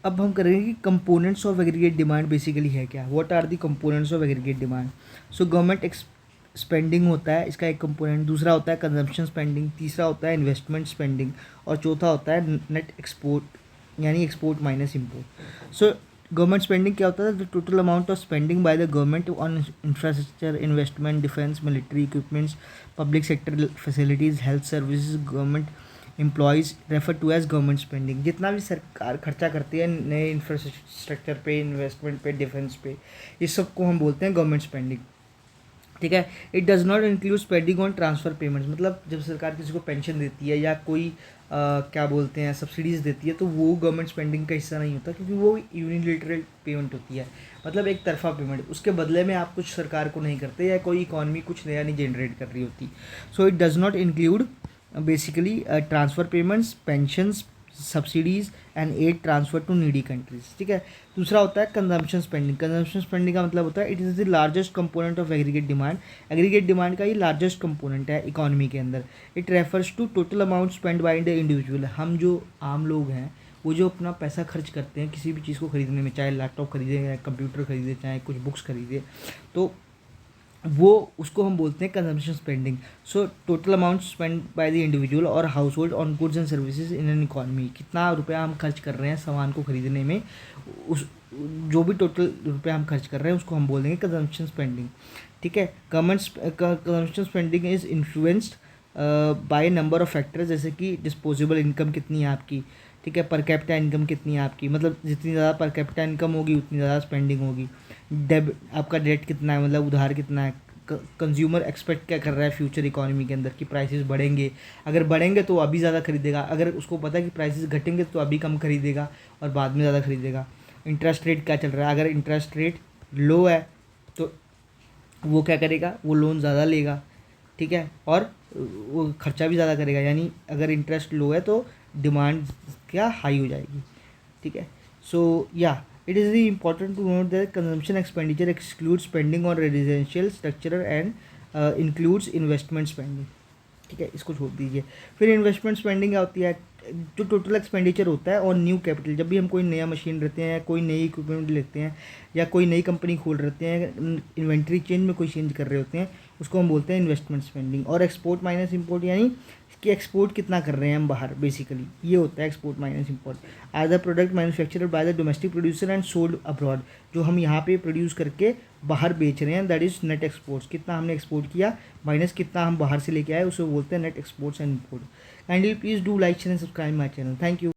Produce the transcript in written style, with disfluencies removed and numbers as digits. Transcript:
अब हम करेंगे कि components of aggregate demand basically है क्या, what are the components of aggregate demand. So government spending होता है इसका एक कंपोनेंट, दूसरा होता है कंजम्पशन स्पेंडिंग, तीसरा होता है इन्वेस्टमेंट स्पेंडिंग और चौथा होता है नेट एक्सपोर्ट यानी export minus import. So government spending क्या होता है, the total amount of spending by the government on infrastructure, investment, defence, military equipments, public sector facilities, health services, government employees refer to as government spending. जितना भी सरकार खर्चा करती है नए इंफ्रास्ट्रक्चर पे, इन्वेस्टमेंट पे, डिफेंस पे, इस सब को हम बोलते हैं गवर्नमेंट स्पेंडिंग। ठीक है। It does not include spending on transfer payments, मतलब जब सरकार किसी को पेंशन देती है या कोई क्या बोलते हैं सब्सिडीज़ देती है तो वो गवर्नमेंट स्पेंडिंग का हिस्सा नहीं होता, क्योंकि वो यूनिलेटरल पेमेंट होती है, मतलब एक तरफा पेमेंट, उसके बदले में आप कुछ सरकार को नहीं करते या कोई इकॉनमी कुछ नया नहीं जनरेट कर रही होती। So it does not include basically transfer payments, pensions, subsidies and aid transfer to needy countries. ठीक है। दूसरा होता है कंजम्पशन स्पेंडिंग। कंजम्पशन स्पेंडिंग का मतलब होता है it is the largest component of aggregate demand. Aggregate demand का ये लार्जेस्ट कंपोनेंट है इकोनॉमी के अंदर। It refers to total amount spend by the individual. हम जो आम लोग हैं वो जो अपना पैसा खर्च करते हैं किसी भी चीज़ को खरीदने में, चाहे लैपटॉप खरीदे या कंप्यूटर खरीदे, चाहे कुछ बुक्स खरीदे, तो वो उसको हम बोलते हैं consumption spending. So total amount spend by the individual और household on goods and services in an economy. कितना रुपया हम खर्च कर रहे हैं सामान को खरीदने में, उस जो भी टोटल रुपया हम खर्च कर रहे हैं उसको हम बोल देंगे कंजम्पशन स्पेंडिंग। ठीक है। Consumption spending is influenced by number of factors, जैसे कि डिस्पोजेबल इनकम कितनी है आपकी, ठीक है, पर कैपिटा इनकम कितनी है आपकी, मतलब जितनी ज़्यादा पर कैपिटा इनकम होगी उतनी ज़्यादा स्पेंडिंग होगी। आपका डेट कितना है, मतलब उधार कितना है। कंज्यूमर एक्सपेक्ट क्या कर रहा है फ्यूचर इकोनॉमी के अंदर कि प्राइसेस बढ़ेंगे, अगर बढ़ेंगे तो अभी ज़्यादा खरीदेगा, अगर उसको पता है कि प्राइसेस घटेंगे तो अभी कम खरीदेगा और बाद में ज़्यादा खरीदेगा। इंटरेस्ट रेट क्या चल रहा है, अगर इंटरेस्ट रेट लो है तो वो क्या करेगा, वो लोन ज़्यादा लेगा। ठीक है। और वो खर्चा भी ज़्यादा करेगा, यानी अगर इंटरेस्ट लो है तो डिमांड क्या हाई हो जाएगी। ठीक है। सो या it is really important to note that consumption expenditure excludes spending on residential structure and includes investment spending। ठीक है, इसको छोड़ दीजिए। फिर इन्वेस्टमेंट स्पेंडिंग क्या होती है, जो टोटल एक्सपेंडिचर होता है और न्यू कैपिटल। जब भी हम कोई नया मशीन लेते हैं, कोई नई इक्विपमेंट लेते हैं या कोई नई कंपनी खोल रहते हैं, इन्वेंट्री चेंज में कोई चेंज कर रहे होते हैं, उसको हम बोलते हैं इन्वेस्टमेंट स्पेंडिंग। और एक्सपोर्ट माइनस इम्पोर्ट यानी कि एक्सपोर्ट कितना कर रहे हैं हम बाहर, बेसिकली ये होता है export minus import. Are the product manufactured by the domestic producer and sold abroad, जो हम यहाँ पे प्रोड्यूस करके बाहर बेच रहे हैं, दैट इज़ नेट एक्सपोर्ट्स। कितना हमने एक्सपोर्ट किया माइनस कितना हम बाहर से लेके आए, उसे बोलते हैं net exports and import. Kindly please do like share and subscribe my channel. Thank you.